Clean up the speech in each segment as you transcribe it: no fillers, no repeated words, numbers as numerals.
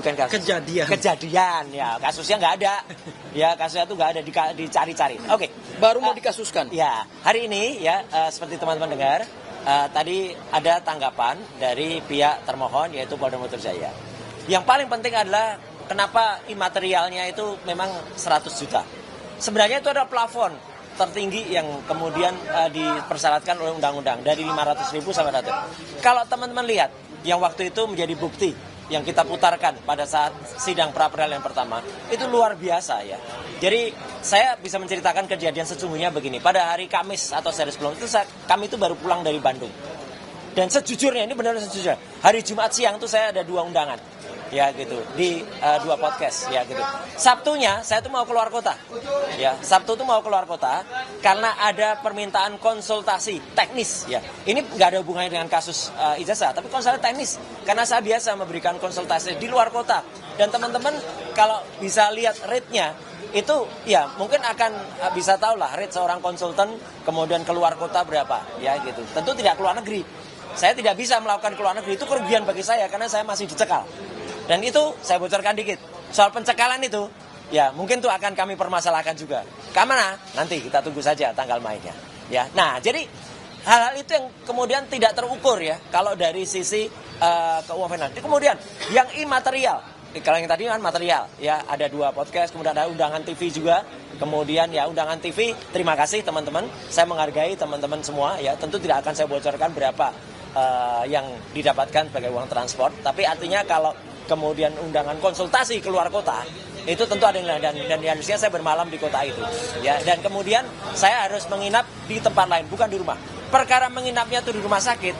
bukan kasus. Kejadian ya, kasusnya nggak ada. Ya, kasusnya itu nggak ada, dicari-cari. Oke. Baru mau dikasuskan. Ya, hari ini ya seperti teman-teman dengar, tadi ada tanggapan dari pihak termohon yaitu Polda Metro Jaya. Yang paling penting adalah kenapa imaterialnya itu memang 100 juta. Sebenarnya itu ada plafon tertinggi yang kemudian dipersyaratkan oleh undang-undang dari 500.000 sampai 100. Kalau teman-teman lihat yang waktu itu menjadi bukti yang kita putarkan pada saat sidang pra-peradilan yang pertama, itu luar biasa ya. Jadi saya bisa menceritakan kejadian sesungguhnya begini. Pada hari Kamis atau sehari sebelum itu kami itu baru pulang dari Bandung. Dan sejujurnya, ini benar sejujurnya, hari Jumat siang itu saya ada 2 undangan. Ya gitu, di 2 podcast ya gitu. Sabtunya saya tuh mau keluar kota. Ya, Sabtu tuh mau keluar kota karena ada permintaan konsultasi teknis ya. Ini nggak ada hubungannya dengan kasus ijazah, tapi konsultasi teknis karena saya biasa memberikan konsultasi di luar kota. Dan teman-teman kalau bisa lihat rate-nya itu ya mungkin akan bisa tahu lah rate seorang konsultan kemudian keluar kota berapa ya gitu. Tentu tidak keluar negeri. Saya tidak bisa melakukan keluar negeri, itu kerugian bagi saya karena saya masih dicekal. Dan itu saya bocorkan dikit. Soal pencekalan itu, ya mungkin itu akan kami permasalahkan juga. Kemana? Nanti kita tunggu saja tanggal mainnya. Ya, nah jadi hal-hal itu yang kemudian tidak terukur ya kalau dari sisi keuangan. Kemudian yang imaterial, kalau yang tadi kan material, ya ada 2 podcast, kemudian ada undangan TV juga. Kemudian ya undangan TV, terima kasih teman-teman. Saya menghargai teman-teman semua. Ya tentu tidak akan saya bocorkan berapa yang didapatkan sebagai uang transport. Tapi artinya kalau kemudian undangan konsultasi keluar kota, itu tentu ada nilai dan harusnya saya bermalam di kota itu. Ya, dan kemudian saya harus menginap di tempat lain, bukan di rumah. Perkara menginapnya itu di rumah sakit,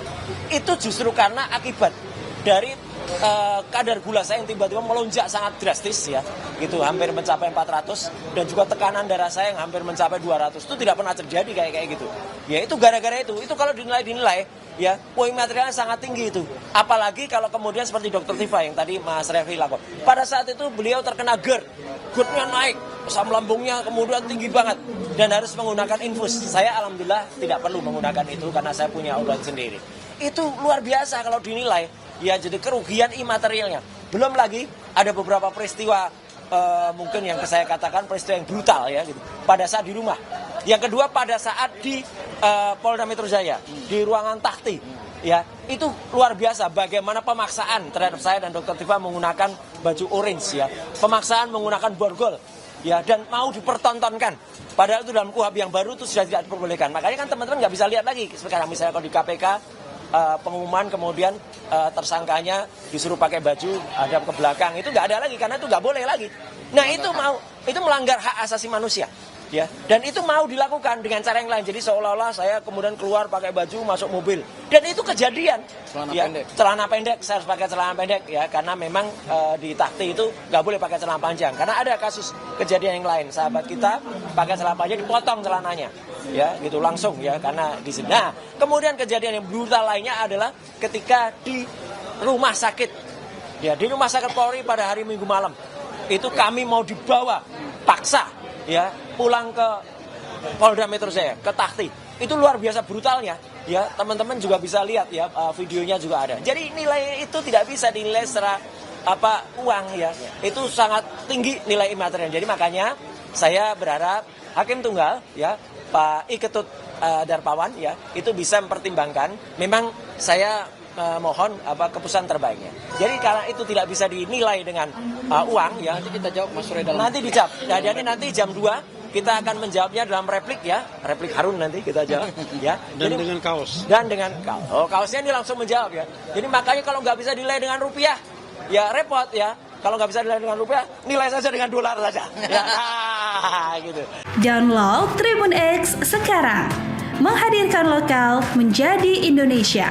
itu justru karena akibat dari kadar gula saya yang tiba-tiba melonjak sangat drastis ya, gitu hampir mencapai 400 dan juga tekanan darah saya yang hampir mencapai 200. Itu tidak pernah terjadi kayak gitu. Ya itu gara-gara itu kalau dinilai ya poin materialnya sangat tinggi itu. Apalagi kalau kemudian seperti Dr. Tifa yang tadi Mas Refli lapor. Pada saat itu beliau terkena GERD-nya naik, asam lambungnya kemudian tinggi banget dan harus menggunakan infus. Saya alhamdulillah tidak perlu menggunakan itu karena saya punya obat sendiri. Itu luar biasa kalau dinilai. Ya jadi kerugian imaterialnya. Belum lagi ada beberapa peristiwa mungkin yang saya katakan peristiwa yang brutal ya gitu. Pada saat di rumah. Yang kedua pada saat di Polda Metro Jaya di ruangan Tahti. Ya, itu luar biasa bagaimana pemaksaan terhadap saya dan Dr. Tifa menggunakan baju orange ya. Pemaksaan menggunakan borgol. Ya, dan mau dipertontonkan. Padahal itu dalam KUHP yang baru itu sudah tidak diperbolehkan. Makanya kan teman-teman nggak bisa lihat lagi sekarang misalnya kalau di KPK pengumuman kemudian tersangkanya disuruh pakai baju hadap ke belakang, itu nggak ada lagi karena itu nggak boleh lagi. Nah itu melanggar hak asasi manusia ya, dan itu mau dilakukan dengan cara yang lain. Jadi seolah-olah saya kemudian keluar pakai baju masuk mobil dan itu kejadian celana pendek saya harus pakai celana pendek ya karena memang di Tahti itu nggak boleh pakai celana panjang karena ada kasus kejadian yang lain sahabat kita pakai celana panjang dipotong celananya ya gitu langsung ya karena di sini. Nah kemudian kejadian yang brutal lainnya adalah ketika di rumah sakit ya, di rumah sakit Polri pada hari Minggu malam itu kami mau dibawa paksa ya pulang ke Polda Metro Jaya ke Tahti. Itu luar biasa brutalnya ya, teman-teman juga bisa lihat ya videonya juga ada. Jadi nilai itu tidak bisa dinilai secara uang ya, itu sangat tinggi nilai imaterial. Jadi makanya saya berharap Hakim Tunggal ya Pak I Ketut Darpawan ya itu bisa mempertimbangkan. Memang saya mohon keputusan terbaiknya. Jadi karena itu tidak bisa dinilai dengan uang ya. Nanti kita jawab Mas Sure dalam. Nanti dijawab. Nah, jadi nanti jam 2 kita akan menjawabnya dalam replik ya. Replik Harun nanti kita jawab ya. Dan jadi, dengan kaos. Dan dengan kaos. Oh, kaosnya ini langsung menjawab ya. Jadi makanya kalau nggak bisa dinilai dengan rupiah ya repot ya. Kalau nggak bisa dinilai dengan rupiah, nilai saja dengan dolar saja. Ya, gitu. Download Tribun X sekarang. Menghadirkan lokal menjadi Indonesia.